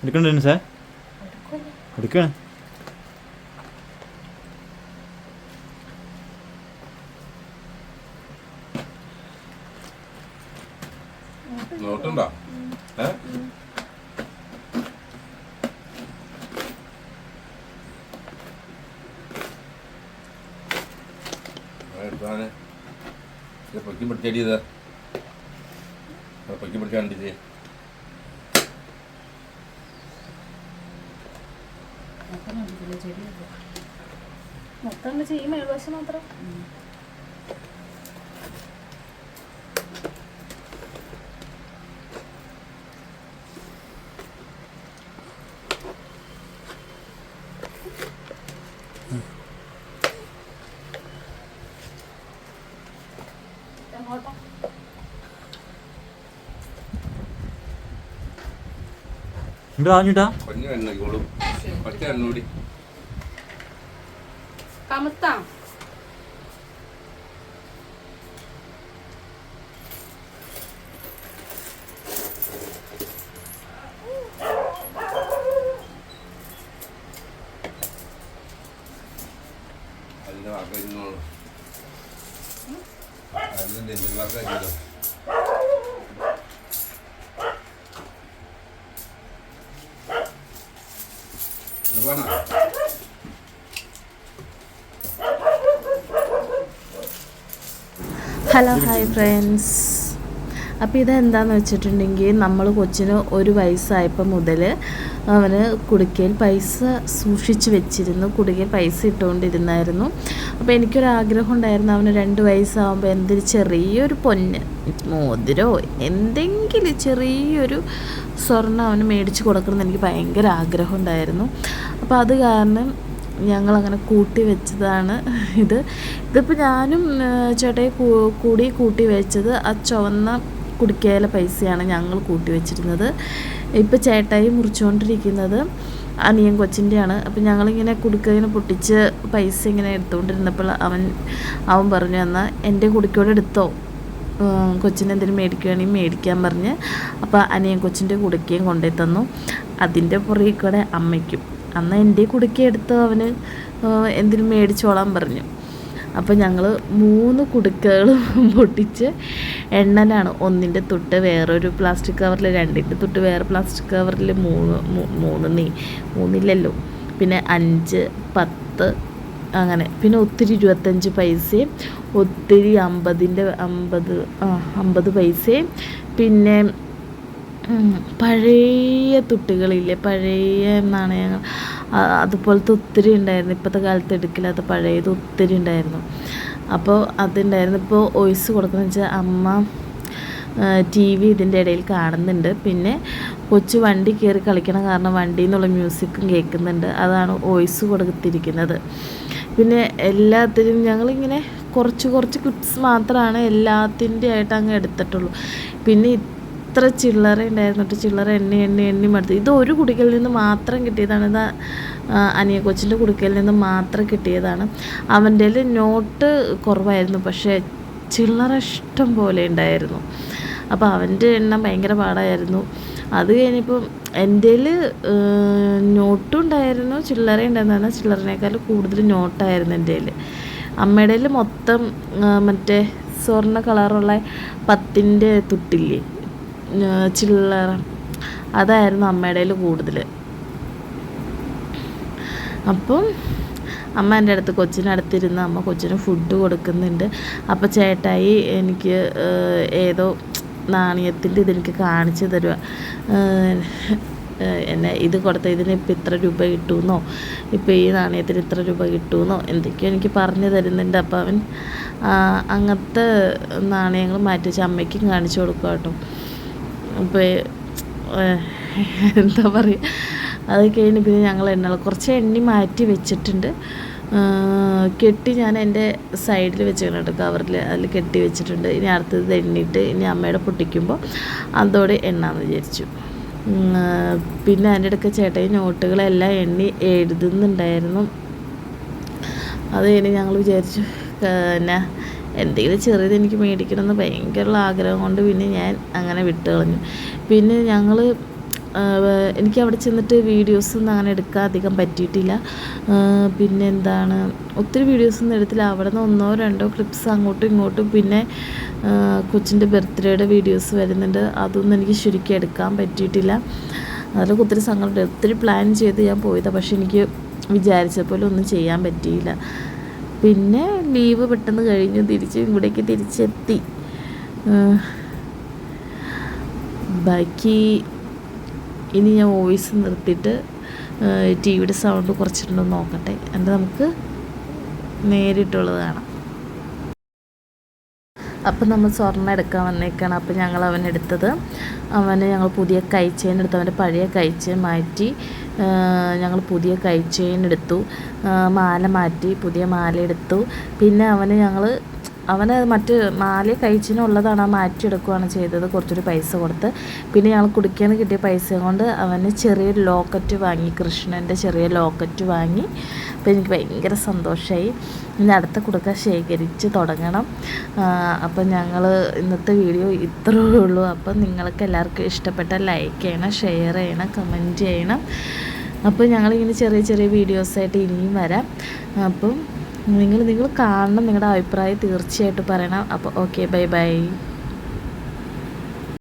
എടുക്കണ്ട സാർ എടുക്കണം. നോട്ടുണ്ടോ? പൊക്കി പിടിച്ചടി ഇത് പൊക്കി പിടിച്ചാൽ കണ്ടിട്ട് മൊത്തം ചെയ്യും. മേൽവശം മാത്രം ആഞ്ഞിട്ടാ കൊഞ്ഞ എണ്ണോളും പച്ച എണ്ണൂടി കമത്താം. അതിൻ്റെ വാക്കഴിഞ്ഞോളൂ. അതിൻ്റെ വാക്കഴിഞ്ഞോ വേണോ? Hello hi friends. അപ്പോൾ ഇതെന്താണെന്ന് വെച്ചിട്ടുണ്ടെങ്കിൽ നമ്മൾ കൊച്ചിന് 1 വയസ്സായപ്പോൾ മുതൽ അവന് കുടുക്കയിൽ പൈസ സൂക്ഷിച്ച് വെച്ചിരുന്നു. കുടുക്കയിൽ പൈസ ഇട്ടുകൊണ്ടിരുന്നായിരുന്നു. അപ്പോൾ എനിക്കൊരാഗ്രഹം ഉണ്ടായിരുന്നു അവന് 2 വയസ്സാകുമ്പോൾ എന്തൊരു ചെറിയൊരു പൊന്ന് മോതിരോ എന്തെങ്കിലും ചെറിയൊരു സ്വർണ്ണം അവന് മേടിച്ച് കൊടുക്കണമെന്ന് എനിക്ക് ഭയങ്കര ആഗ്രഹം ഉണ്ടായിരുന്നു. അപ്പോൾ അത് കാരണം ഞങ്ങളങ്ങനെ കൂട്ടി വെച്ചതാണ് ഇതിപ്പോൾ ഞാനും ചേട്ടായി കൂട്ടി വെച്ചത് ആ ചുവന്ന കുടിക്കയിലെ പൈസയാണ് ഞങ്ങൾ കൂട്ടി വെച്ചിരുന്നത്. ഇപ്പോൾ ചേട്ടായി മുറിച്ചുകൊണ്ടിരിക്കുന്നത് അനിയൻ കൊച്ചിൻ്റെയാണ്. അപ്പോൾ ഞങ്ങളിങ്ങനെ കുടുക്കയിനെ പൊട്ടിച്ച് പൈസ ഇങ്ങനെ എടുത്തുകൊണ്ടിരുന്നപ്പോൾ അവൻ പറഞ്ഞു എന്നാൽ എൻ്റെ കുടുക്കയോടെ എടുത്തോ, കൊച്ചിന് എന്തെങ്കിലും മേടിക്കുകയാണെങ്കിൽ മേടിക്കാൻ പറഞ്ഞ് അപ്പോൾ അനിയൻ കൊച്ചിൻ്റെ കുടുക്കയും കൊണ്ടുപോയി തന്നു. അതിൻ്റെ പുറകെ കൂടെ അമ്മയ്ക്കും അന്ന് എൻ്റെ കുടുക്ക എടുത്ത് അവന് എന്തിനും മേടിച്ചോളാൻ പറഞ്ഞു. അപ്പോൾ ഞങ്ങൾ 3 കുടുക്കകളും പൊട്ടിച്ച് എണ്ണലാണ്. ഒന്നിൻ്റെ തൊട്ട് വേറൊരു പ്ലാസ്റ്റിക് കവറിൽ, 2ൻ്റെ തൊട്ട് വേറെ പ്ലാസ്റ്റിക് കവറിൽ 3 പിന്നെ 5, 10 അങ്ങനെ. പിന്നെ ഒത്തിരി 25 പൈസയും ഒത്തിരി 50 പൈസയും പിന്നെ പഴയ തുട്ടുകളില്ലേ, പഴയ നാണയങ്ങൾ, അതുപോലത്തെ ഒത്തിരി ഉണ്ടായിരുന്നു. ഇപ്പോഴത്തെ കാലത്ത് എടുക്കില്ലാത്ത പഴയത് ഒത്തിരി ഉണ്ടായിരുന്നു. അപ്പോൾ അതുണ്ടായിരുന്നു. ഇപ്പോൾ വോയിസ് കൊടുക്കുന്നത് വെച്ചാൽ അമ്മ TV ഇതിൻ്റെ ഇടയിൽ കാണുന്നുണ്ട്. പിന്നെ കൊച്ചു വണ്ടി കയറി കളിക്കണം കാരണം വണ്ടിയിൽ നിന്നുള്ള മ്യൂസിക്കും കേൾക്കുന്നുണ്ട്. അതാണ് വോയിസ് കൊടുത്തിരിക്കുന്നത്. പിന്നെ എല്ലാത്തിനും ഞങ്ങളിങ്ങനെ കുറച്ച് ക്ലിപ്സ് മാത്രമാണ് എല്ലാത്തിൻ്റെ ആയിട്ട് അങ്ങ് എടുത്തിട്ടുള്ളൂ. പിന്നെ ഇത്ര ചില്ലറ ഉണ്ടായിരുന്നിട്ട് ചില്ലറ എണ്ണി മടുത്തു. ഇത് ഒരു കുടുക്കയിൽ നിന്ന് മാത്രം കിട്ടിയതാണ്. ഇത് അനിയ കൊച്ചിൻ്റെ കുടുക്കയിൽ നിന്ന് മാത്രം കിട്ടിയതാണ്. അവൻ്റെ നോട്ട് കുറവായിരുന്നു, പക്ഷേ ചില്ലറ ഇഷ്ടം പോലെ ഉണ്ടായിരുന്നു. അപ്പോൾ അവൻ്റെ എണ്ണം ഭയങ്കര പാടായിരുന്നു. അത് കഴിഞ്ഞപ്പോൾ എൻ്റെ നോട്ടും ഉണ്ടായിരുന്നു, ചില്ലറ ഉണ്ടായിരുന്നു. എന്നാൽ ചില്ലറനേക്കാൾ കൂടുതൽ നോട്ടായിരുന്നു എൻ്റെ കയ്യിൽ. അമ്മയുടെ മൊത്തം മറ്റേ സ്വർണ്ണ കളറുള്ള 10ൻ്റെ തുട്ടില്ലേ ചില്ലറ, അതായിരുന്നു അമ്മയുടെ കൂടുതൽ. അപ്പം അമ്മ എൻ്റെ അടുത്ത് കൊച്ചിനടുത്തിരുന്ന് അമ്മ കൊച്ചിന് ഫുഡ് കൊടുക്കുന്നുണ്ട്. അപ്പോൾ ചേട്ടായി എനിക്ക് ഏതോ നാണയത്തിൻ്റെ ഇതെനിക്ക് കാണിച്ചു തരുക. എന്നെ ഇത് കൊടുത്ത ഇതിന് ഇപ്പോൾ ഇത്ര രൂപ കിട്ടുമെന്നോ, ഇപ്പോൾ ഈ നാണയത്തിന് ഇത്ര രൂപ കിട്ടുമെന്നോ എന്തൊക്കെയോ എനിക്ക് പറഞ്ഞു തരുന്നുണ്ട്. അപ്പോൾ അവൻ അങ്ങനത്തെ നാണയങ്ങൾ മാറ്റി വെച്ച് അമ്മയ്ക്കും കാണിച്ചു കൊടുക്കുക കേട്ടോ. അപ്പോൾ എന്താ പറയുക, അത് കഴിഞ്ഞ് പിന്നെ ഞങ്ങൾ കുറച്ച് എണ്ണി മാറ്റി വെച്ചിട്ടുണ്ട്. കെട്ടി ഞാൻ എൻ്റെ സൈഡിൽ വെച്ചിട്ടുണ്ട്, കവറിൽ അതിൽ കെട്ടി വെച്ചിട്ടുണ്ട്. ഇനി അടുത്തത് എണ്ണിയിട്ട് ഇനി അമ്മയുടെ പൊട്ടിക്കുമ്പോൾ അതോടെ എണ്ണാമെന്ന് വിചാരിച്ചു. പിന്നെ അതിൻ്റെ ഇടയ്ക്ക് ചേട്ടായി നോട്ടുകളെല്ലാം എണ്ണി എഴുതുന്നുണ്ടായിരുന്നു. അത് കഴിഞ്ഞ് ഞങ്ങൾ വിചാരിച്ചു പിന്നെ എന്തെങ്കിലും ചെറിയത് എനിക്ക് മേടിക്കണമെന്ന് ഭയങ്കര ആഗ്രഹം കൊണ്ട് പിന്നെ ഞാൻ അങ്ങനെ വിട്ട് കളഞ്ഞു. പിന്നെ ഞങ്ങൾ എനിക്ക് അവിടെ ചെന്നിട്ട് വീഡിയോസൊന്നും അങ്ങനെ എടുക്കാൻ അധികം പറ്റിയിട്ടില്ല. പിന്നെ എന്താണ്, ഒത്തിരി വീഡിയോസൊന്നും എടുത്തില്ല. അവിടെ നിന്ന് 1-2 ക്ലിപ്സ് അങ്ങോട്ടും ഇങ്ങോട്ടും, പിന്നെ കൊച്ചിൻ്റെ ബർത്ത്ഡേയുടെ വീഡിയോസ് വരുന്നുണ്ട്, അതൊന്നും എനിക്ക് ശരിക്കും എടുക്കാൻ പറ്റിയിട്ടില്ല. അതിലൊക്കെ ഒത്തിരി സങ്കടമുണ്ട്. ഒത്തിരി പ്ലാൻ ചെയ്ത് ഞാൻ പോയതാണ്, പക്ഷെ എനിക്ക് വിചാരിച്ച പോലെ ഒന്നും ചെയ്യാൻ പറ്റിയില്ല. പിന്നെ ലീവ് പെട്ടെന്ന് കഴിഞ്ഞു, ഇവിടേക്ക് തിരിച്ചെത്തി. ബാക്കി ഇനി ഞാൻ വോയിസ് നിർത്തിയിട്ട് ടി വിയുടെ സൗണ്ട് കുറച്ചിട്ടുണ്ടോ നോക്കട്ടെ, എന്നിട്ട് നമുക്ക് നേരിട്ടുള്ളത് കാണാം. അപ്പം നമ്മൾ സ്വർണ്ണം എടുക്കാൻ വന്നേക്കാണ്. അപ്പം ഞങ്ങൾ അവനെടുത്തത്, ഞങ്ങൾ പുതിയ കൈ ചെയിൻ എടുത്തു. അവൻ്റെ പഴയ കൈ ചെയിൻ മാറ്റി ഞങ്ങൾ പുതിയ കൈ ചെയിൻ എടുത്തു. മാല മാറ്റി പുതിയ മാല എടുത്തു. പിന്നെ അവന് മറ്റ് മാല കഴിച്ചിനുള്ളതാണ്, ആ മാറ്റിയെടുക്കുകയാണ് ചെയ്തത്, കുറച്ചൊരു പൈസ കൊടുത്ത്. പിന്നെ ഞങ്ങൾ കുടിക്കാൻ കിട്ടിയ പൈസ കൊണ്ട് അവന് ചെറിയൊരു ലോക്കറ്റ് വാങ്ങി, കൃഷ്ണൻ്റെ ചെറിയ ലോക്കറ്റ് വാങ്ങി. അപ്പോൾ എനിക്ക് ഭയങ്കര സന്തോഷമായി. ഇനി അടുത്ത കുടുക്ക ശേഖരിച്ച് തുടങ്ങണം. അപ്പം ഞങ്ങൾ ഇന്നത്തെ വീഡിയോ ഇത്രയേ ഉള്ളൂ. അപ്പം നിങ്ങൾക്ക് എല്ലാവർക്കും ഇഷ്ടപ്പെട്ടാൽ ലൈക്ക് ചെയ്യണം, ഷെയർ ചെയ്യണം, കമൻറ്റ് ചെയ്യണം. അപ്പോൾ ഞങ്ങളിങ്ങനെ ചെറിയ ചെറിയ വീഡിയോസായിട്ട് ഇനിയും വരാം. അപ്പം നിങ്ങൾ കാണണം, നിങ്ങളുടെ അഭിപ്രായം തീർച്ചയായിട്ടും പറയണം. അപ്പോൾ ഓക്കെ, ബൈ ബൈ.